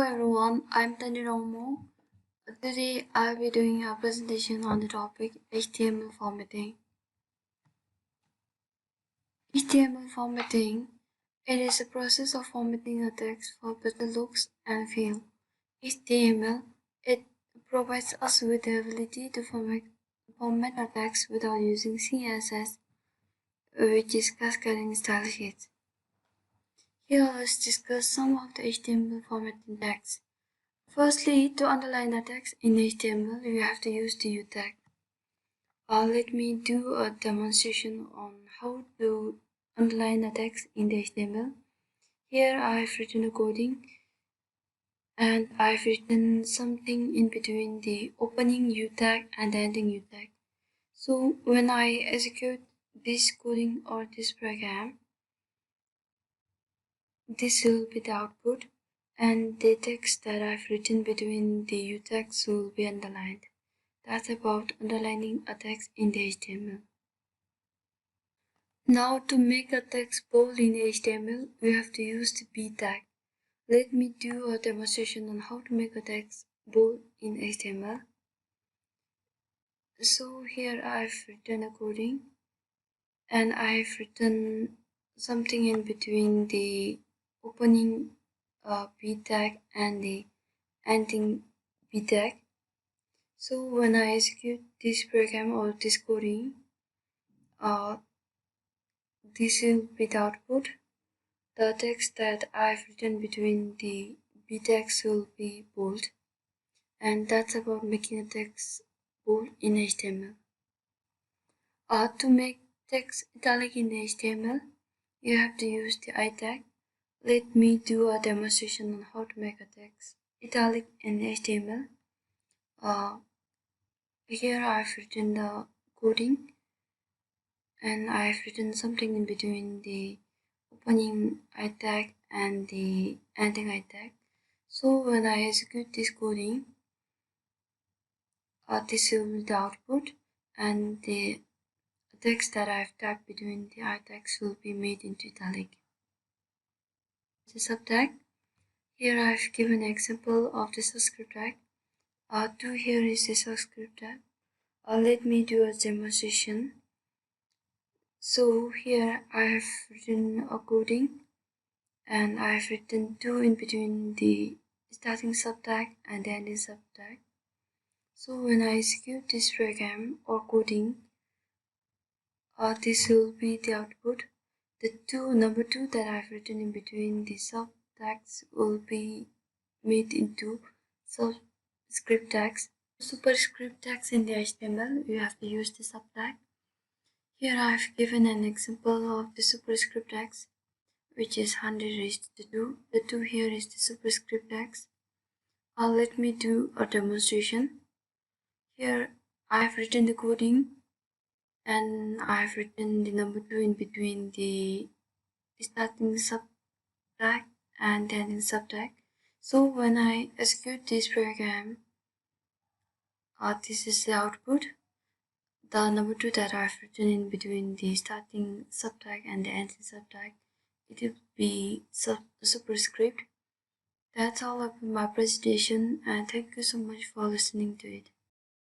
everyone, I'm Taniramu. Today I'll be doing a presentation on the topic HTML formatting. HTML formatting, it is a process of formatting a text for better looks and feel. HTML, it provides us with the ability to format a text without using CSS, which is cascading style sheets. Here let's discuss some of the HTML formatting text. Firstly, to underline a text in HTML, you have to use the U tag. Let me do a demonstration on how to underline a text in the HTML. Here I've written a coding and I've written something in between the opening U tag and the ending U tag. So when I execute this coding or this program, this will be the output, and the text that I've written between the U tags will be underlined. That's about underlining a text in the HTML. Now to make a text bold in HTML, we have to use the B tag. Let me do a demonstration on how to make a text bold in HTML. So here I've written a coding and I've written something in between the opening B tag and the ending B tag. So when I execute this program or this coding, this will be the output. The text that I've written between the B tags will be bold, and that's about making a text bold in HTML. To make text italic in HTML, you have to use the I tag. Let me do a demonstration on how to make a text italic in HTML. Here I've written the coding and I've written something in between the opening I tag and the ending I tag. So when I execute this coding, this will be the output, and the text that I've tagged between the I tags will be made into italic. The subtag. Here I've given an example of the subscript tag. Here is the subscript tag. Let me do a demonstration. So here I have written a coding and I have written 2 in between the starting subtag and the ending subtag. So when I execute this program or coding, this will be the output. The number 2 that I've written in between the subtags will be made into subscript tags. Superscript tags in the HTML, you have to use the subtag. Here I've given an example of the superscript tags, which is 100 raised to 2. The 2 here is the superscript tags. Let me do a demonstration. Here I've written the coding and I've written the number 2 in between the starting subtag and the ending subtag. So when I execute this program, this is the output. The number 2 that I've written in between the starting subtag and the ending subtag, it will be superscript. That's all about my presentation, and thank you so much for listening to it.